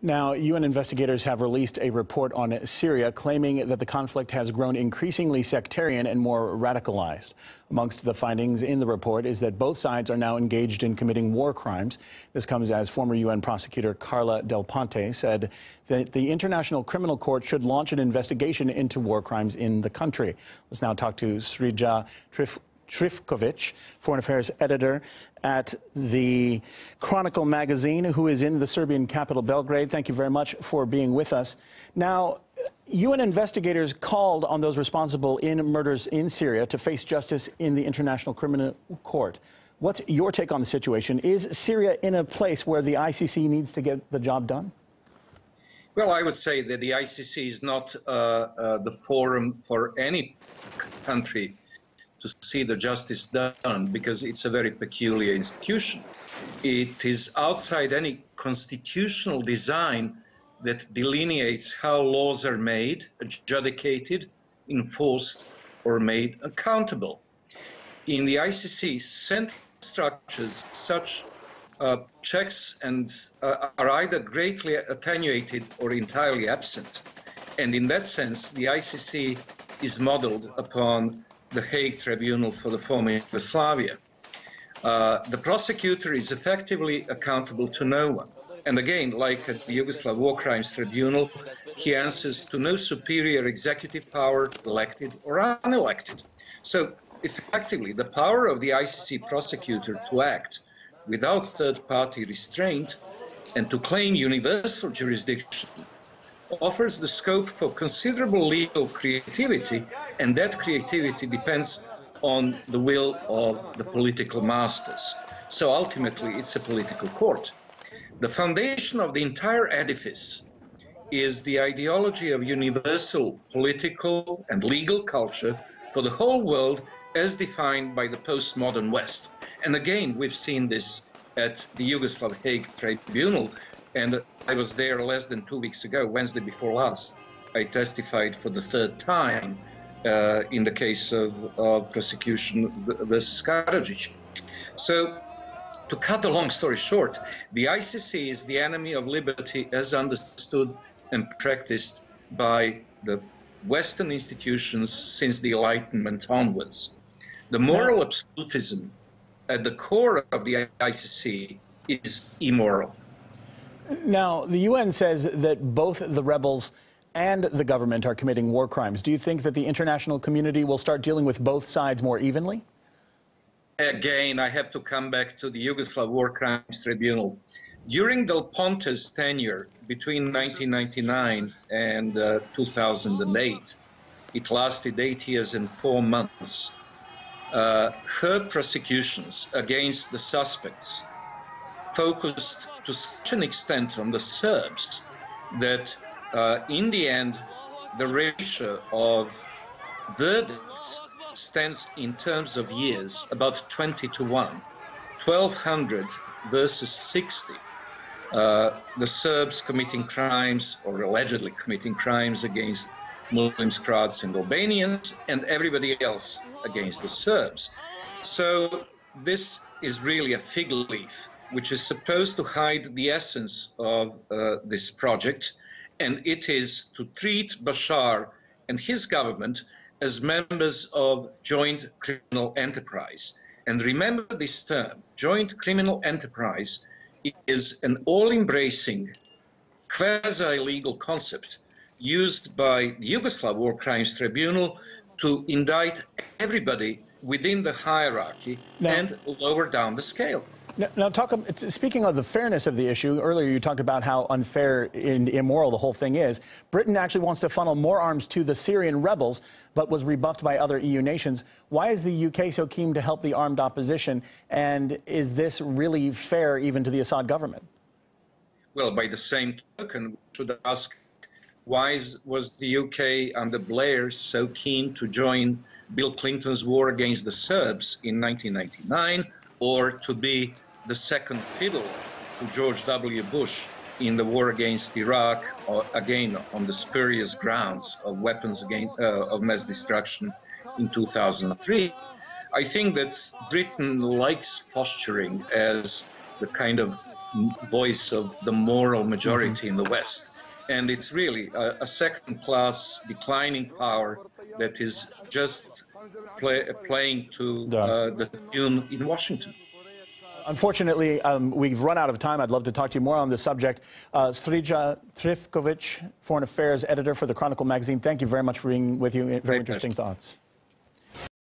Now, UN investigators have released a report on Syria claiming that the conflict has grown increasingly sectarian and more radicalized. Amongst the findings in the report is that both sides are now engaged in committing war crimes. This comes as former UN prosecutor Carla Del Ponte said that the International Criminal Court should launch an investigation into war crimes in the country. Let's now talk to Srija Trifkovic, Foreign Affairs editor at the Chronicle magazine, who is in the Serbian capital, Belgrade. Thank you very much for being with us. Now, UN investigators called on those responsible in murders in Syria to face justice in the International Criminal Court. What's your take on the situation? Is Syria in a place where the ICC needs to get the job done? Well, I would say that the ICC is not the forum for any country to see the justice done, because it's a very peculiar institution. It is outside any constitutional design that delineates how laws are made, adjudicated, enforced, or made accountable. In the ICC, central structures, such checks are either greatly attenuated or entirely absent. And in that sense, the ICC is modeled upon the Hague Tribunal for the former Yugoslavia. The prosecutor is effectively accountable to no one. And again, like at the Yugoslav War Crimes Tribunal, he answers to no superior executive power, elected or unelected. So effectively, the power of the ICC prosecutor to act without third-party restraint and to claim universal jurisdiction offers the scope for considerable legal creativity, and that creativity depends on the will of the political masters. So ultimately, it's a political court. The foundation of the entire edifice is the ideology of universal political and legal culture for the whole world as defined by the postmodern West. And again, we've seen this at the Yugoslav Hague Tribunal, and I was there less than 2 weeks ago, Wednesday before last. I testified for the third time in the case of prosecution versus Karadzic. So, to cut a long story short, the ICC is the enemy of liberty as understood and practiced by the Western institutions since the Enlightenment onwards. The moral absolutism at the core of the ICC is immoral. Now, the UN says that both the rebels and the government are committing war crimes. Do you think that the international community will start dealing with both sides more evenly? Again, I have to come back to the Yugoslav War Crimes Tribunal. During Del Ponte's tenure between 1999 and 2008, it lasted 8 years and 4 months. Her prosecutions against the suspects focused to such an extent on the Serbs that in the end, the ratio of verdicts stands in terms of years about 20 to 1, 1,200 versus 60. The Serbs committing crimes or allegedly committing crimes against Muslims, Croats and Albanians, and everybody else against the Serbs. So this is really a fig leaf which is supposed to hide the essence of this project, and it is to treat Bashar and his government as members of joint criminal enterprise. And remember this term, joint criminal enterprise is an all-embracing, quasi-legal concept used by the Yugoslav War Crimes Tribunal to indict everybody within the hierarchy and lower down the scale. Now, speaking of the fairness of the issue, earlier you talked about how unfair and immoral the whole thing is. Britain actually wants to funnel more arms to the Syrian rebels, but was rebuffed by other EU nations. Why is the UK so keen to help the armed opposition, and is this really fair even to the Assad government? Well, by the same token, we should ask, why was the UK under Blair so keen to join Bill Clinton's war against the Serbs in 1999, or to be the second fiddle to George W. Bush in the war against Iraq, or again on the spurious grounds of weapons of mass destruction in 2003? I think that Britain likes posturing as the kind of voice of the moral majority in the West. And it's really a second-class declining power that is just playing to the tune in Washington. Unfortunately, we've run out of time. I'd love to talk to you more on this subject. Srđan Trifković, Foreign Affairs Editor for the Chronicle magazine, thank you very much for being with you. Very interesting thoughts.